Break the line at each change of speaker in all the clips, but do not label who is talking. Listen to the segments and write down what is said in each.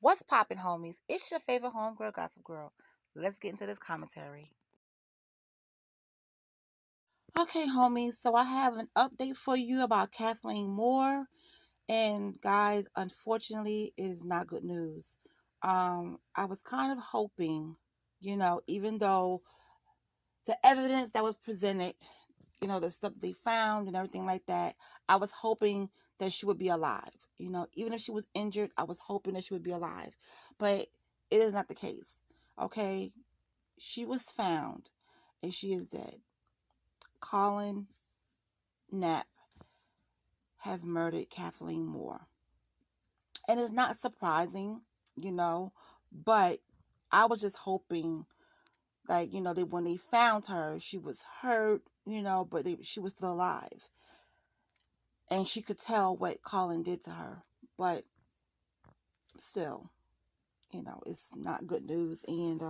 What's poppin', homies? It's your favorite homegirl, Gossip Girl. Let's get into this commentary. Okay, homies, so I have an update for you about Kathleen Moore. And guys, unfortunately, it is not good news. I was kind of hoping, even though the evidence that was presented, the stuff they found and everything like that, I was hoping that she would be alive. Even if she was injured, I was hoping that she would be alive. But it is not the case. Okay? She was found and she is dead. Colin Knapp has murdered Kathleen Moore. And it's not surprising, but I was just hoping, when they found her, she was hurt, but she was still alive. And she could tell what Colin did to her. But still, it's not good news. And,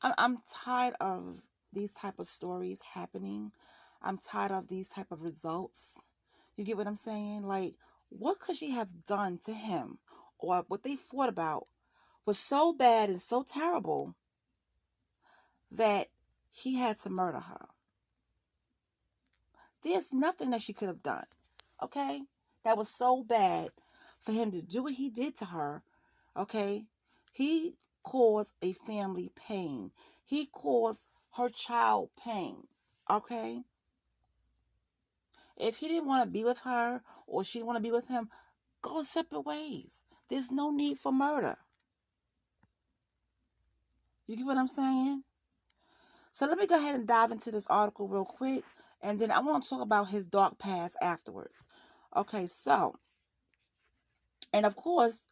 I'm tired of these type of stories happening. I'm tired of these type of results. You get what I'm saying? Like, what could she have done to him? Or what they fought about was so bad and so terrible that he had to murder her. There's nothing that she could have done, okay? That was so bad for him to do what he did to her, okay? He caused a family pain. He caused her child pain, okay? If he didn't want to be with her or she didn't want to be with him, go separate ways. There's no need for murder. You get what I'm saying? So let me go ahead and dive into this article real quick, and then I want to talk about his dark past afterwards. Okay, so, and of course,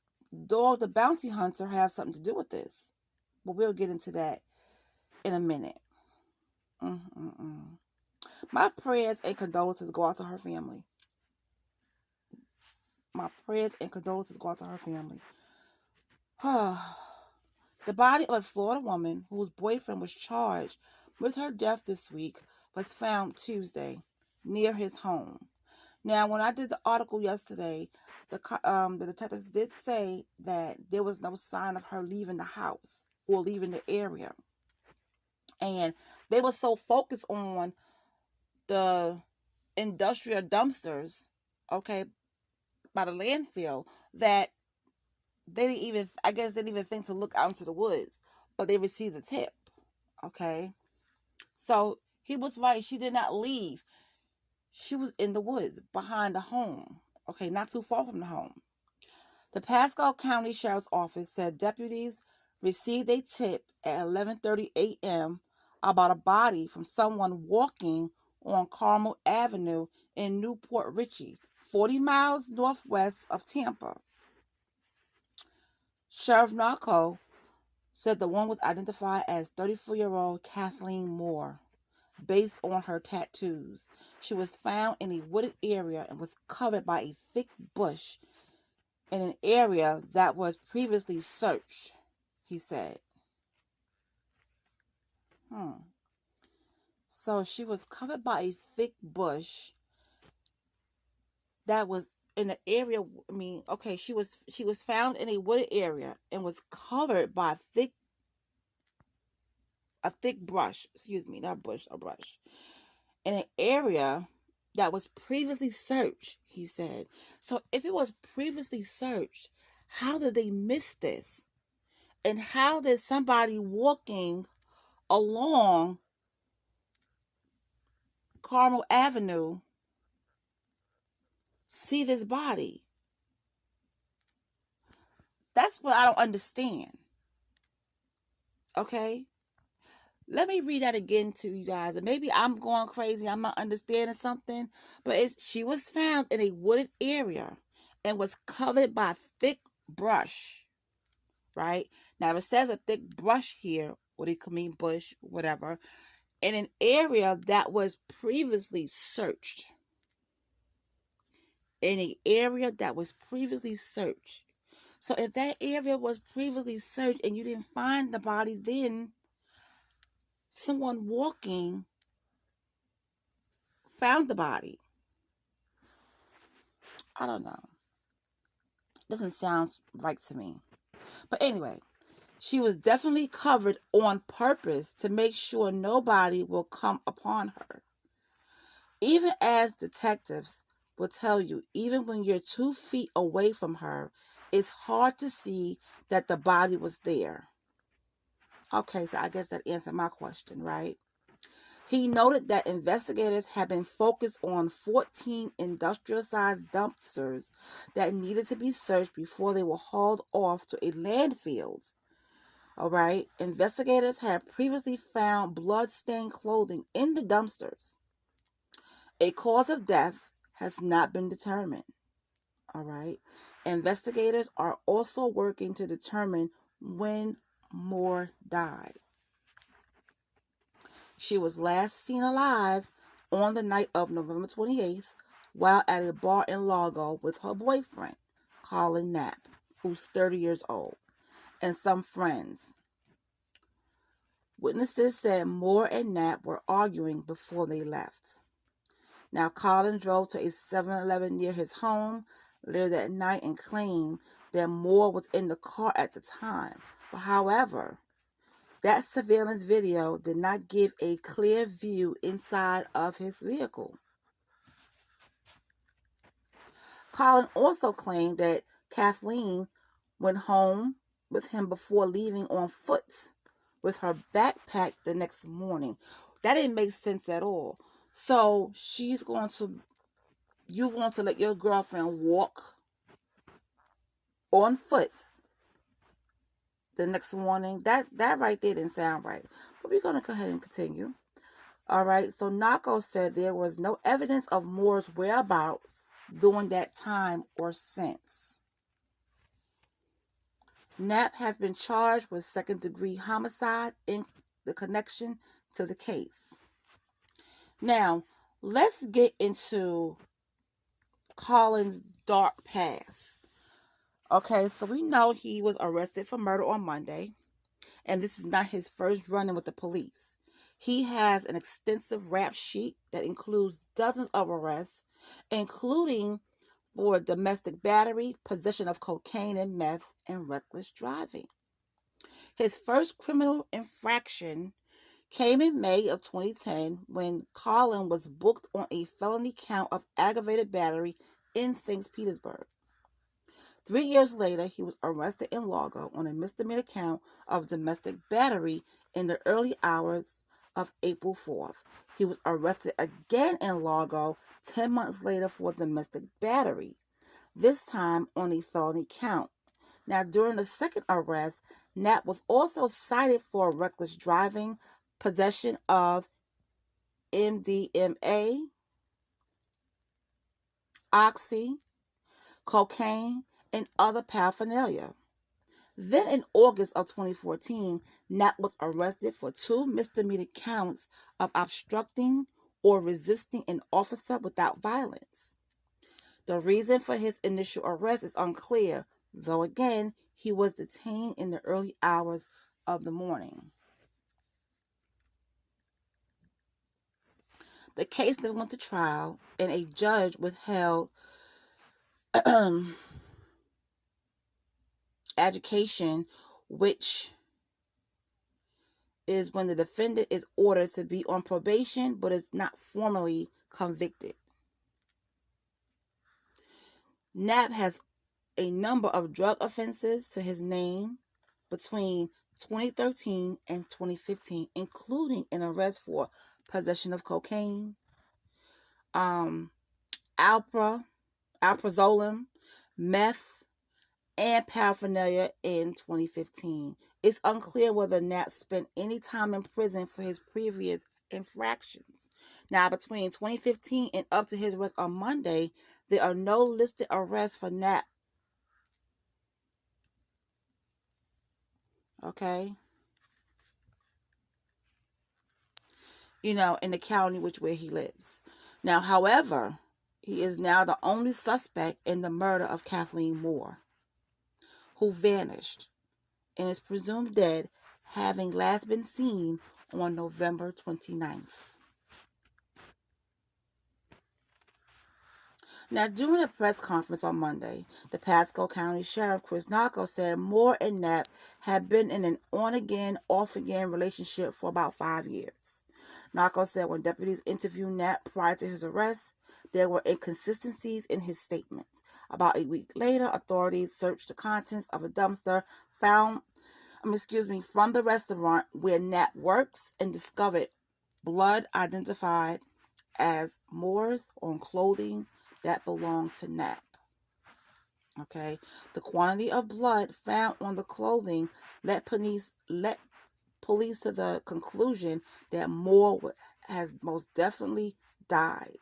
Dog the Bounty Hunter has something to do with this. But we'll get into that in a minute. My prayers and condolences go out to her family. My prayers and condolences go out to her family. The body of a Florida woman whose boyfriend was charged with her death this week was found Tuesday near his home. Now, when I did the article yesterday, the detectives did say that there was no sign of her leaving the house or leaving the area. And they were so focused on the industrial dumpsters, okay, by the landfill, that they didn't even think to look out into the woods. But they received the tip, okay? So he was right. She did not leave. She was in the woods behind the home, okay, not too far from the home. The Pasco County Sheriff's Office said deputies received a tip at 11:30 a.m. about a body from someone walking on Carmel Avenue in Newport Richey, 40 miles northwest of Tampa. Sheriff Narco said the woman was identified as 34-year-old Kathleen Moore, based on her tattoos. She was found in a wooded area and was covered by a thick bush in an area that was previously searched, he said. So she was covered by a thick bush that was in an area. She was found in a wooded area and was covered by a thick brush. Excuse me, not bush, a brush. In an area that was previously searched, he said. So if it was previously searched, how did they miss this? And how did somebody walking along Carmel Avenue see this body? That's what I don't understand. Okay? Let me read that again to you guys. And maybe I'm going crazy. I'm not understanding something. But she was found in a wooded area and was covered by thick brush. Right? Now, it says a thick brush here. What it could mean, bush, whatever. In an area that was previously searched. In an area that was previously searched. So if that area was previously searched and you didn't find the body, then someone walking found the body. I don't know. Doesn't sound right to me. But anyway, she was definitely covered on purpose to make sure nobody will come upon her. Even as detectives will tell you, even when you're 2 feet away from her, it's hard to see that the body was there. Okay, so I guess that answered my question, right? He noted that investigators had been focused on 14 industrial-sized dumpsters that needed to be searched before they were hauled off to a landfill. All right, investigators had previously found blood-stained clothing in the dumpsters. A cause of death has not been determined. All right, investigators are also working to determine when Moore died. She was last seen alive on the night of November 28th while at a bar in Largo with her boyfriend, Colin Knapp, who's 30 years old, and some friends. Witnesses said Moore and Knapp were arguing before they left. Now, Colin drove to a 7-Eleven near his home later that night and claimed that Moore was in the car at the time. But however, that surveillance video did not give a clear view inside of his vehicle. Colin also claimed that Kathleen went home with him before leaving on foot with her backpack the next morning. That didn't make sense at all. So you're going to let your girlfriend walk on foot the next morning? That right there didn't sound right. But we're going to go ahead and continue. All right, so Nako said there was no evidence of Moore's whereabouts during that time or since. Knapp has been charged with second-degree homicide in the connection to the case. Now, let's get into Colin's dark past. Okay, so we know he was arrested for murder on Monday, and this is not his first run-in with the police. He has an extensive rap sheet that includes dozens of arrests, including for domestic battery, possession of cocaine and meth, and reckless driving. His first criminal infraction came in May of 2010 when Colin was booked on a felony count of aggravated battery in St. Petersburg. 3 years later, he was arrested in Largo on a misdemeanor count of domestic battery in the early hours of April 4th. He was arrested again in Largo 10 months later for domestic battery, this time on a felony count. Now, during the second arrest, Knapp was also cited for reckless driving, possession of MDMA, oxy, cocaine, and other paraphernalia. Then in August of 2014, Knapp was arrested for 2 misdemeanor counts of obstructing or resisting an officer without violence. The reason for his initial arrest is unclear, though again, he was detained in the early hours of the morning. The case then went to trial, and a judge withheld adjudication, which is when the defendant is ordered to be on probation but is not formally convicted. Knapp has a number of drug offenses to his name between 2013 and 2015, including an arrest for possession of cocaine, alprazolam, meth, and paraphernalia in 2015. It's unclear whether Knapp spent any time in prison for his previous infractions. Now, between 2015 and up to his arrest on Monday, there are no listed arrests for Knapp. Okay? In the county where he lives. Now, however, he is now the only suspect in the murder of Kathleen Moore, who vanished and is presumed dead, having last been seen on November 29th. Now, during a press conference on Monday, the Pasco County Sheriff Chris Narco said Moore and Knapp had been in an on-again, off-again relationship for about 5 years. Narco said when deputies interviewed Knapp prior to his arrest, there were inconsistencies in his statements. About a week later, authorities searched the contents of a dumpster from the restaurant where Knapp works and discovered blood identified as Moore's on clothing that belonged to Knapp. Okay, the quantity of blood found on the clothing led police to the conclusion that Moore has most definitely died.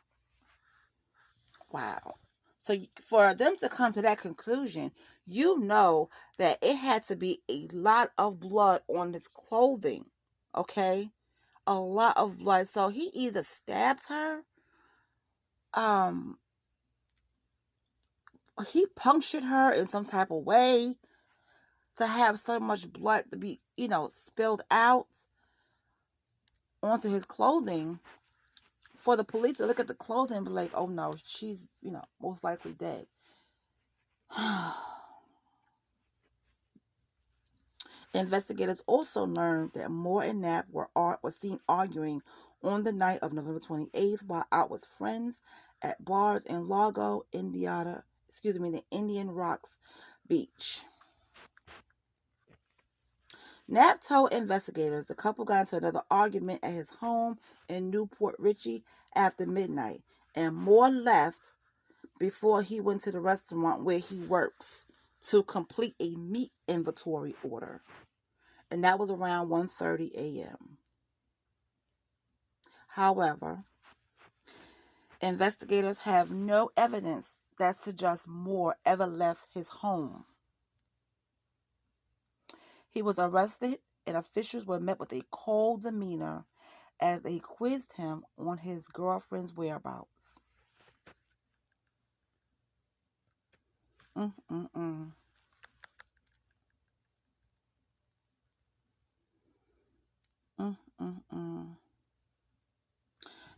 Wow. So for them to come to that conclusion, you know that it had to be a lot of blood on his clothing. Okay, a lot of blood. So he either stabbed her, he punctured her in some type of way to have so much blood to be, spilled out onto his clothing for the police to look at the clothing and be like, oh no, she's, most likely dead. Investigators also learned that Moore and Knapp were seen arguing on the night of November 28th while out with friends at bars in Largo, the Indian Rocks Beach. Knapp told investigators the couple got into another argument at his home in Newport Richey after midnight, and Moore left before he went to the restaurant where he works to complete a meat inventory order. And that was around 1:30 a.m. However, investigators have no evidence that suggests Moore ever left his home. He was arrested, and officials were met with a cold demeanor as they quizzed him on his girlfriend's whereabouts.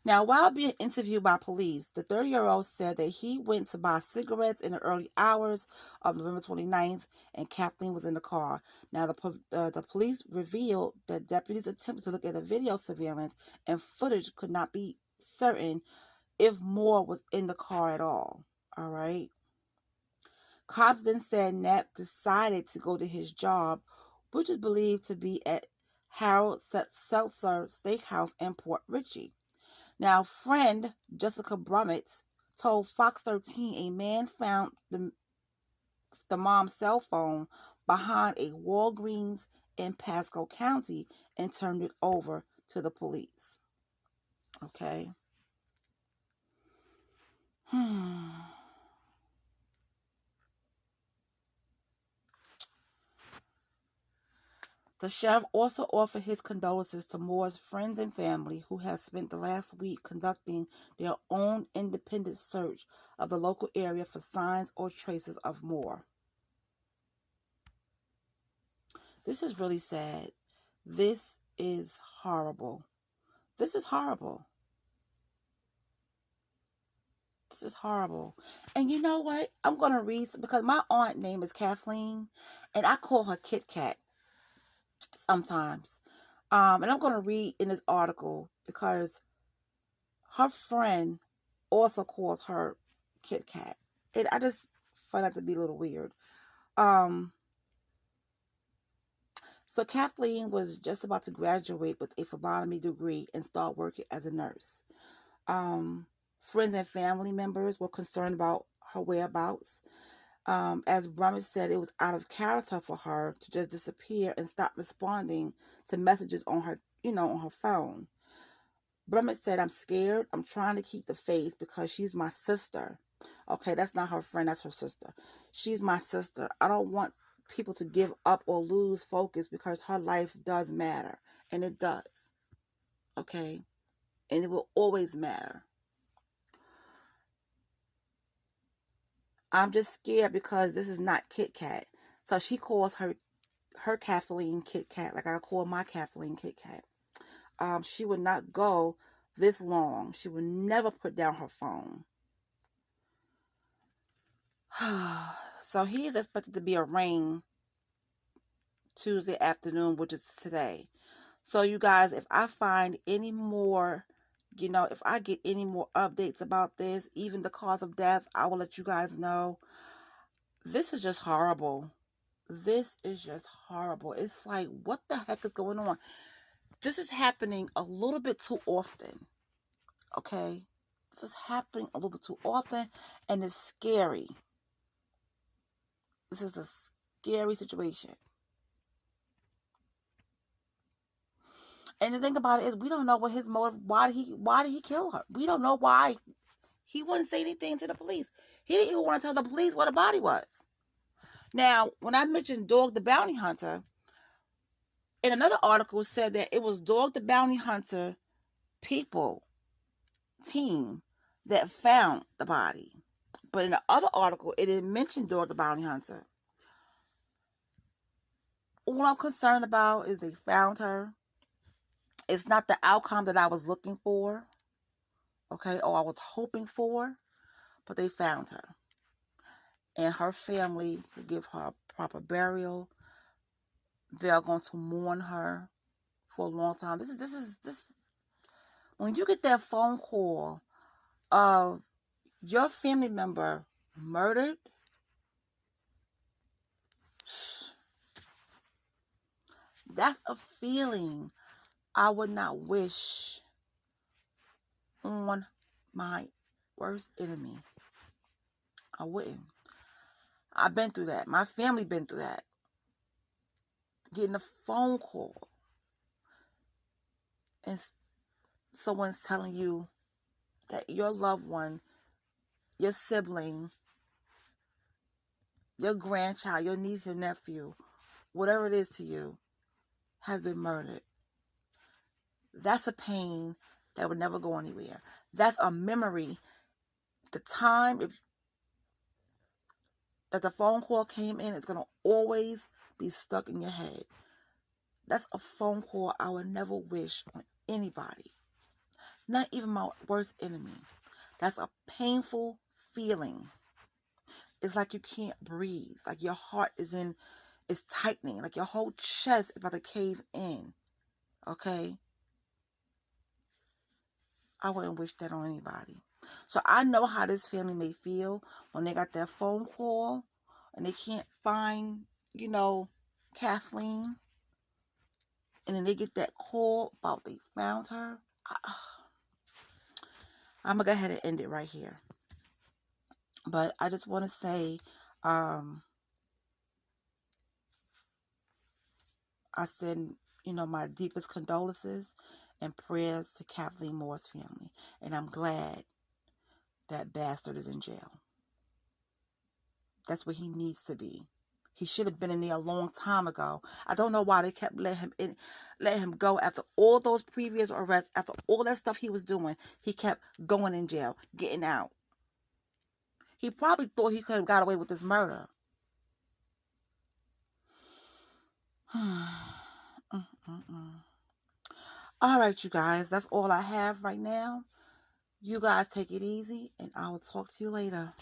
Now, while being interviewed by police, the 30-year-old said that he went to buy cigarettes in the early hours of November 29th, and Kathleen was in the car. Now, the police revealed that deputies attempted to look at the video surveillance, and footage could not be certain if Moore was in the car at all. All right. Cops then said Knapp decided to go to his job, which is believed to be at Harold Seltzer Steakhouse in Port Richey. Now, friend Jessica Brummett told Fox 13 a man found the mom's cell phone behind a Walgreens in Pasco County and turned it over to the police. Okay. The sheriff also offered his condolences to Moore's friends and family who have spent the last week conducting their own independent search of the local area for signs or traces of Moore. This is really sad. This is horrible. This is horrible. This is horrible. And you know what? I'm going to read, because my aunt name is Kathleen, and I call her Kit Kat sometimes. And I'm going to read in this article because her friend also calls her Kit Kat. And I just find that to be a little weird. So Kathleen was just about to graduate with a phlebotomy degree and start working as a nurse. Friends and family members were concerned about her whereabouts. As Brummett said, it was out of character for her to just disappear and stop responding to messages on her, on her phone. Brummett said, I'm scared. I'm trying to keep the faith because she's my sister. Okay, that's not her friend. That's her sister. She's my sister. I don't want people to give up or lose focus because her life does matter. And it does. Okay? And it will always matter. I'm just scared because this is not Kit Kat. So she calls her Kathleen Kit Kat, like I call my Kathleen Kit Kat. She would not go this long. She would never put down her phone. So he is expected to be arraigned Tuesday afternoon, which is today. So you guys, if I find any more, if I get any more updates about this, even the cause of death, I will let you guys know. This is just horrible. This is just horrible. It's like, what the heck is going on? This is happening a little bit too often. Okay? This is happening a little bit too often, and it's scary. This is a scary situation. And the thing about it is, we don't know what his motive. Why did he kill her? We don't know why. He wouldn't say anything to the police. He didn't even want to tell the police where the body was. Now, when I mentioned Dog the Bounty Hunter, in another article said that it was Dog the Bounty Hunter team that found the body. But in the other article, it didn't mention Dog the Bounty Hunter. All I'm concerned about is they found her. It's not the outcome that I was looking for, okay, or I was hoping for, but they found her. And her family will give her a proper burial. They're going to mourn her for a long time. This. When you get that phone call of your family member murdered, that's a feeling I would not wish on my worst enemy. I wouldn't. I've been through that. My family been through that. Getting a phone call and someone's telling you that your loved one, your sibling, your grandchild, your niece, your nephew, whatever it is to you, has been murdered. That's a pain that would never go anywhere. That's a memory. The time that the phone call came in, it's going to always be stuck in your head. That's a phone call I would never wish on anybody. Not even my worst enemy. That's a painful feeling. It's like you can't breathe. Like your heart is tightening. Like your whole chest is about to cave in. Okay? I wouldn't wish that on anybody. So I know how this family may feel when they got that phone call and they can't find, Kathleen. And then they get that call about they found her. I'm going to go ahead and end it right here. But I just want to say, I send, my deepest condolences and prayers to Kathleen Moore's family. And I'm glad that bastard is in jail. That's where he needs to be. He should have been in there a long time ago. I don't know why they kept letting him go after all those previous arrests, after all that stuff he was doing. He kept going in jail, getting out. He probably thought he could have got away with this murder. All right, you guys. That's all I have right now. You guys take it easy, and I will talk to you later.